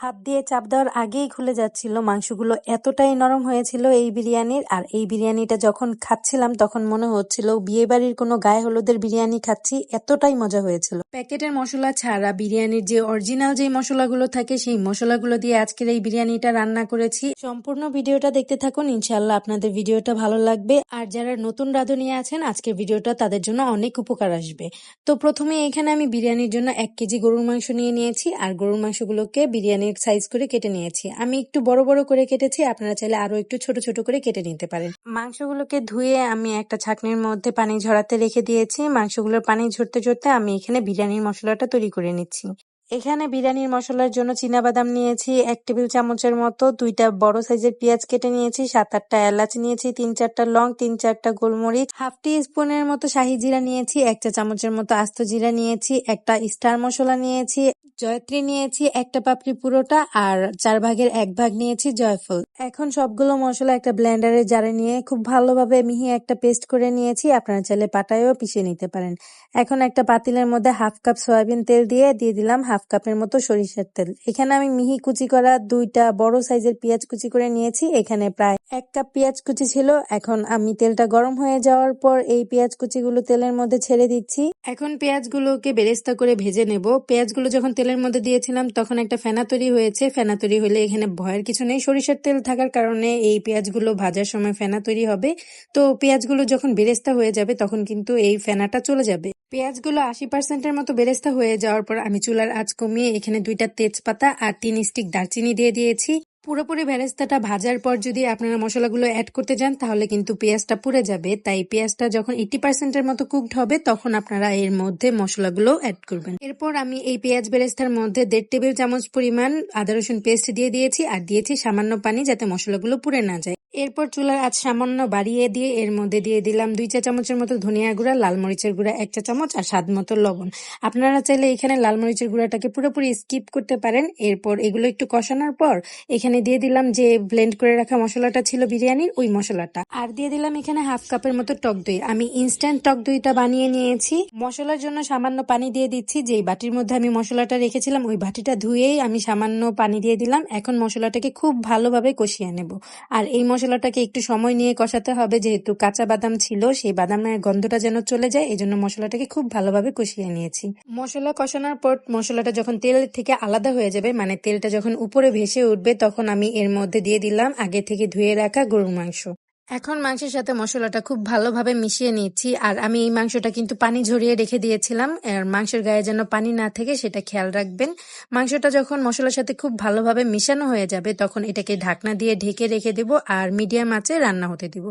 হাত দিয়ে চাপ দেওয়ার আগেই খুলে যাচ্ছিল। মাংসগুলো এতটাই নরম হয়েছিল এই বিরিয়ানির। আর এই বিরিয়ানিটা যখন খাচ্ছিলাম তখন মনে হচ্ছিল বিয়ে বাড়ির কোনো গায়ে হলুদের বিরিয়ানি খাচ্ছি, এতটাই মজা হয়েছিল। প্যাকেটের মশলা ছাড়া বিরিয়ানির যে অরিজিনাল যে মশলাগুলো থাকে সেই মশলাগুলো দিয়ে আজকের এই বিরিয়ানিটা রান্না করেছি। সম্পূর্ণ ভিডিওটা দেখতে থাকুন, ইনশাল্লাহ আপনাদের ভিডিওটা ভালো লাগবে। আর যারা নতুন রাঁধুনি আছেন আজকের ভিডিওটা তাদের জন্য অনেক উপকার আসবে। তো প্রথমে এখানে আমি বিরিয়ানির জন্য 1 কেজি গরুর মাংস নিয়ে নিয়েছি। আর গরুর মাংসগুলোকে বিরিয়ানির সাইজ করে কেটে নিয়েছি। আমি একটু বড় বড় করে কেটেছি, আপনারা চাইলে আরো একটু ছোট ছোট করে কেটে নিতে পারেন। মাংসগুলোকে ধুয়ে আমি একটা ছাঁকনির মধ্যে পানি ঝরাতে রেখে দিয়েছি। মাংসগুলোর পানি ঝরতে ঝরতে আমি এখানে বিরিয়ানির মশলাটা তৈরি করে নিচ্ছি। এখানে বিরিয়ানির মশলার জন্য চীনাবাদাম নিয়েছি 1 টেবিল চামচের মতো, 2টা বড় সাইজের পেঁয়াজ কেটে নিয়েছি, 7-8টা এলাচ নিয়েছি, 3-4টা লং, 3-4টা গোলমরিচ, হাফ টি স্পুনের মতো শাহি জিরা নিয়েছি, 1 চা চামচের মতো আস্ত জিরা নিয়েছি, একটা স্টার মশলা নিয়েছি, জয়ত্রী নিয়েছি, একটা পাপড়ি পুরোটা, আর 4 ভাগের 1 ভাগ নিয়েছি জয়ফল। এখন সবগুলো মশলা একটা ব্লেন্ডারের জারে নিয়ে খুব ভালোভাবে মিহি একটা পেস্ট করে নিয়েছি। আপনারা চাইলে পাটায়ও পিষে নিতে পারেন। এখন একটা পাতিলের মধ্যে 1/2 কাপ সয়াবিন তেল দিয়ে দিলাম 1/2 কাপের মতো সরিষার তেল। এখানে আমি মিহি কুচি করা 2টা বড় সাইজের পেঁয়াজ কুচি করে নিয়েছি। এখানে প্রায় 1 কাপ পেঁয়াজ কুচি ছিল। এখন আমি তেলটা গরম হয়ে যাওয়ার পর এই পেঁয়াজ কুচিগুলো তেলের মধ্যে ছেড়ে দিচ্ছি। এখন পেঁয়াজগুলোকে বেরেস্তা করে ভেজে নেব। পেঁয়াজগুলো যখন তেলের মধ্যে দিয়েছিলাম তখন একটা ফেনা তৈরি হয়েছে। ফেনা তৈরি হলে এখানে ভয়ের কিছু নেই, সরিষার তেল থাকার কারণে এই পেঁয়াজগুলো ভাজার সময় ফেনা তৈরি হবে। তো পেঁয়াজগুলো যখন বেরেস্তা হয়ে যাবে তখন কিন্তু এই ফেনাটা চলে যাবে। পেঁয়াজগুলো 80% মতো বেরেস্তা হয়ে যাওয়ার পর আমি চুলার আঁচ কমিয়ে এখানে 2টা তেজপাতা আর 3 স্টিক দারচিনি দিয়ে দিয়েছি। পুরোপুরি বেরেস্তাটা ভাজার পর যদি আপনারা মশলাগুলো অ্যাড করতে যান তাহলে কিন্তু পেঁয়াজটা পুড়ে যাবে। তাই পেঁয়াজটা যখন 80% মতো কুকড হবে তখন আপনারা এর মধ্যে মশলাগুলো অ্যাড করবেন। এরপর আমি এই পেঁয়াজ বেরেস্তার মধ্যে 1.5 টেবিল চামচ পরিমাণ আদা রসুন পেস্ট দিয়ে দিয়েছি আর দিয়েছি সামান্য পানি যাতে মশলাগুলো পুড়ে না যায়। এরপর চুলার আঁচ সামান্য বাড়িয়ে দিয়ে এর মধ্যে দিয়ে দিলাম 2 চা চামচের মতো ধনিয়া গুঁড়া, লাল মরিচের গুঁড়া 1 চা চামচ আর স্বাদ মতো লবণ। আপনারা চাইলে এখানে লাল মরিচের গুঁড়াটাকে পুরোপুরি স্কিপ করতে পারেন। এরপর এগুলো একটু কষানোর পর এখানে দিয়ে দিলাম যে ব্লেন্ড করে রাখা মশলাটা ছিল বিরিয়ানির, ওই মশলাটা। আর দিয়ে দিলাম এখানে 1/2 কাপের মতো টক দই। আমি ইনস্ট্যান্ট টক দইটা বানিয়ে নিয়েছি। মশলার জন্য সামান্য পানি দিয়ে দিচ্ছি। যেই বাটির মধ্যে আমি মশলাটা রেখেছিলাম ওই বাটিটা ধুয়েই আমি সামান্য পানি দিয়ে দিলাম। এখন মশলাটাকে খুব ভালোভাবে কষিয়ে নেব। আর এই মশলাটাকে একটু সময় নিয়ে কষাতে হবে, যেহেতু কাঁচা বাদাম ছিল সেই বাদামের গন্ধটা যেন চলে যায়, এজন্য মশলাটাকে খুব ভালোভাবে কষিয়ে নিয়েছি। মশলা কষানোর পর মশলাটা যখন তেল থেকে আলাদা হয়ে যাবে, মানে তেলটা যখন উপরে ভেসে উঠবে, তখন আমি এর মধ্যে দিয়ে দিলাম আগে থেকে ধুয়ে রাখা গরুর মাংস। এখন মাংসের সাথে মশলাটা খুব ভালোভাবে মিশিয়ে নিচ্ছি। আর আমি এই মাংসটা কিন্তু পানি ঝরিয়ে রেখে দিয়েছিলাম, আর মাংসের গায়ে যেন পানি না থাকে সেটা খেয়াল রাখবেন। মাংসটা যখন মশলার সাথে খুব ভালোভাবে মিশানো হয়ে যাবে তখন এটাকে ঢাকনা দিয়ে ঢেকে রেখে দেব আর মিডিয়াম আঁচে রান্না হতে দিব।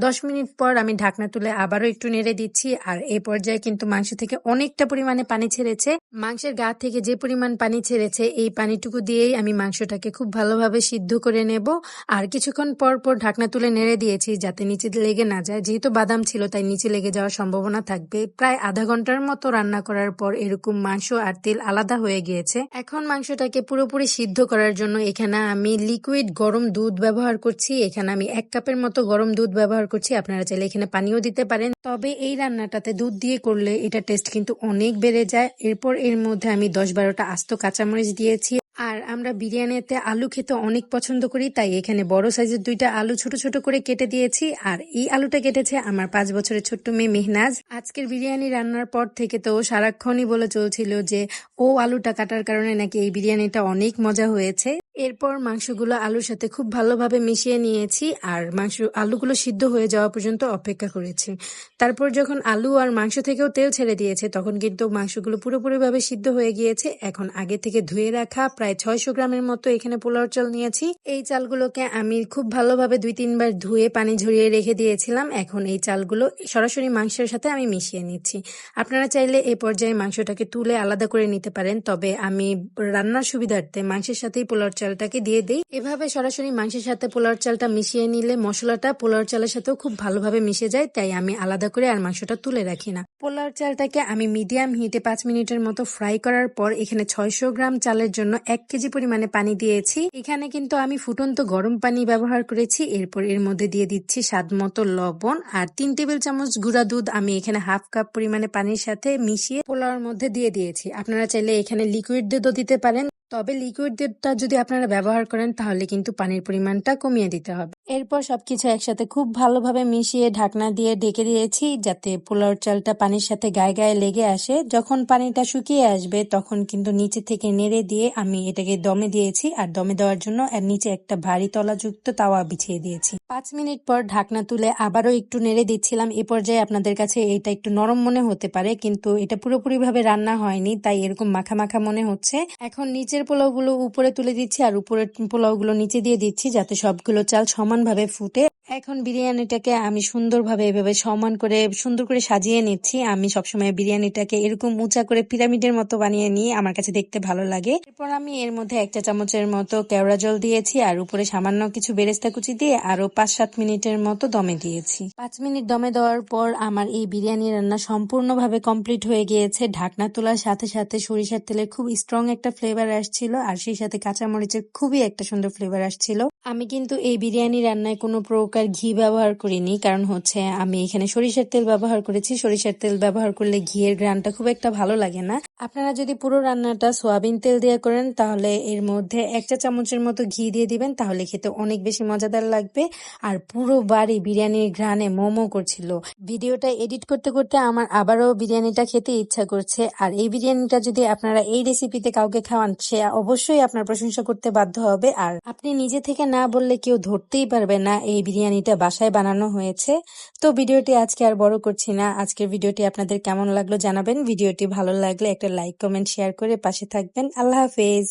10 মিনিট পর আমি ঢাকনা তুলে আবারও একটু নেড়ে দিচ্ছি। আর এই পর্যায়ে কিন্তু মাংস থেকে অনেকটা পরিমাণে পানি ছেড়েছে। মাংসের গা থেকে যে পরিমাণ পানি ছেড়েছে এই পানিটুকু দিয়েই আমি মাংসটাকে খুব ভালোভাবে সিদ্ধ করে নেব। আর কিছুক্ষণ পর পর ঢাকনা তুলে নেড়ে দিয়েছি যাতে নিচে লেগে না যায়। যেহেতু বাদাম ছিল তাই নিচে লেগে যাওয়ার সম্ভাবনা থাকবে। প্রায় আধা ঘন্টার মতো রান্না করার পর এরকম মাংস আর তেল আলাদা হয়ে গিয়েছে। এখন মাংসটাকে পুরোপুরি সিদ্ধ করার জন্য এখানে আমি লিকুইড গরম দুধ ব্যবহার করছি। এখানে আমি 1 কাপের মতো গরম দুধ ব্যবহার করছি। আপনারা চাইলে এখানে পানিও দিতে পারেন, তবে এই রান্নাটাতে দুধ দিয়ে করলে এটা টেস্ট কিন্তু অনেক বেড়ে যায়। এরপর এর মধ্যে আমি 10-12টা আস্ত কাঁচামরিচ দিয়েছি। আর আমরা বিরিয়ানিতে আলু খেতে অনেক পছন্দ করি, তাই এখানে বড় সাইজের 2টা আলু ছোট ছোট করে কেটে দিয়েছি। আর এই আলুটা কেটেছে আমার 5 বছরের ছোট্ট মেয়ে মেহনাজ। আজকের বিরিয়ানি রান্নার পর থেকে তো সারাক্ষণই বলে চলছিল যে ও আলুটা কাটার কারণে নাকি এই বিরিয়ানিটা অনেক মজা হয়েছে। এরপর মাংসগুলো আলুর সাথে খুব ভালোভাবে মিশিয়ে নিয়েছি আর আলুগুলো সিদ্ধ হয়ে যাওয়া পর্যন্ত অপেক্ষা করেছি। তারপর যখন আলু আর মাংস থেকেও তেল ছেড়ে দিয়েছে তখন কিন্তু মাংসগুলো পুরোপুরিভাবে সিদ্ধ হয়ে গিয়েছে। এখন আগে থেকে ধুয়ে রাখা প্রায় 600 গ্রামের মতো এখানে পোলাও চাল নিয়েছি। এই চালগুলোকে আমি খুব ভালোভাবে 2-3 বার ধুয়ে পানি ঝরিয়ে রেখে দিয়েছিলাম। এখন এই চালগুলো সরাসরি মাংসের সাথে আমি মিশিয়ে নিচ্ছি। আপনারা চাইলে এই পর্যায়ে মাংসটাকে তুলে আলাদা করে নিতে পারেন, তবে আমি রান্নার সুবিধার্থে মাংসের সাথেই পোলাও চালটাকে দিয়ে দেই। এভাবে সরাসরি মাংসের সাথে পোলাও চালটা মিশিয়ে নিলে মশলাটা পোলাও চালের সাথেও খুব ভালোভাবে মিশে যায়, তাই আমি আলাদা করে আর মাংসটা তুলে রাখি না। পোলাও চালটাকে আমি মিডিয়াম হিটে 5 মিনিটের মতো ফ্রাই করার পর এখানে 600 গ্রাম চালের জন্য 1 কেজি পরিমাণে পানি দিয়েছি। এখানে কিন্তু আমি ফুটন্ত গরম পানি ব্যবহার করেছি। এরপর এর মধ্যে দিয়ে দিচ্ছি স্বাদ মতো লবণ আর 3 টেবিল চামচ গুঁড়া দুধ আমি এখানে 1/2 কাপ পরিমাণে পানির সাথে মিশিয়ে পোলাওর মধ্যে দিয়ে দিয়েছি। আপনারা চাইলে এখানে লিকুইড দুধও দিতে পারেন। তবে লিকুইডটা যদি আপনারা ব্যবহার করেন তাহলে কিন্তু পানির পরিমাণটা কমিয়ে দিতে হবে। এরপর সবকিছু একসাথে খুব ভালোভাবে মিশিয়ে ঢাকনা দিয়ে ঢেকে দিয়েছি যাতে পোলাওর চালটা পানির সাথে গায়ে গায়ে লেগে আসে। যখন পানিটা শুকিয়ে আসবে তখন কিন্তু নিচে থেকে নেড়ে দিয়ে আমি এটাকে দমে দিয়েছি, আর দমে দেওয়ার জন্য এর নিচে একটা ভারী তলাযুক্ত তাওয়া বিছিয়ে দিয়েছি। 5 মিনিট পর ঢাকনা তুলে আবারও একটু নেড়ে দিচ্ছিলাম। এ পর্যায়ে আপনাদের কাছে এটা একটু নরম মনে হতে পারে, কিন্তু এটা পুরোপুরিভাবে রান্না হয়নি, তাই এরকম মাখা মাখা মনে হচ্ছে। এখন নিচের পোলাওগুলো উপরে তুলে দিচ্ছি আর উপরের পোলাওগুলো নিচে দিয়ে দিচ্ছি যাতে সবগুলো চাল সমানভাবে ফুটে। এখন বিরিয়ানিটাকে আমি সুন্দরভাবে এভাবে সমান করে সুন্দর করে সাজিয়ে নিচ্ছি। আমি সবসময় বিরিয়ানিটাকে এরকম উঁচা করে পিরামিডের মতো বানিয়ে নিই, আমার কাছে দেখতে ভালো লাগে। এরপর আমি এর মধ্যে 1 চা চামচের মতো কেওড়া জল দিয়েছি আর উপরে সামান্য কিছু বেরেস্তা কুচি দিয়ে আরো 5-7 মিনিটের মতো দমে দিয়েছি। 5 মিনিট দমে দেওয়ার পর আমার এই বিরিয়ানি রান্না সম্পূর্ণভাবে কমপ্লিট হয়ে গিয়েছে। ঢাকনা তোলার সাথে সাথে সরিষার তেলের খুব স্ট্রং একটা ফ্লেভার আসছিল আর সেই সাথে কাঁচামরিচের খুবই একটা সুন্দর ফ্লেভার আসছিল। আমি কিন্তু এই বিরিয়ানি রান্নায় কোনো প্রকার ঘি ব্যবহার করিনি, কারণ হচ্ছে আমি এখানে সরিষার তেল ব্যবহার করেছি। সরিষার তেল ব্যবহার করলে ঘিয়ের ঘ্রাণটা খুব একটা ভালো লাগে না। আপনারা যদি পুরো রান্নাটা সোয়াবিন তেল দিয়ে করেন তাহলে এর মধ্যে 1 চা চামচের মতো ঘি দিয়ে দিবেন, তাহলে খেতে অনেক বেশি মজাদার লাগবে। আর পুরো বাড়ি বিরিয়ানির ঘ্রাণে মোমো করছিল। ভিডিওটা এডিট করতে করতে আমার আবারও বিরিয়ানিটা খেতে ইচ্ছা করছে। আর এই বিরিয়ানিটা যদি আপনারা এই রেসিপিতে কাউকে খাওয়ান, সে অবশ্যই আপনার প্রশংসা করতে বাধ্য হবে। আর আপনি নিজে থেকে না বললে কেউ ধরতেই পারবে না এই বিরিয়ানিটা বাসায় বানানো হয়েছে। তো ভিডিওটি আজকে আর বড় করছি না। আজকের ভিডিওটি আপনাদের কেমন লাগলো জানাবেন। ভিডিওটি ভালো লাগলে একটা লাইক, কমেন্ট, শেয়ার করে পাশে থাকবেন। আল্লাহ হাফেজ।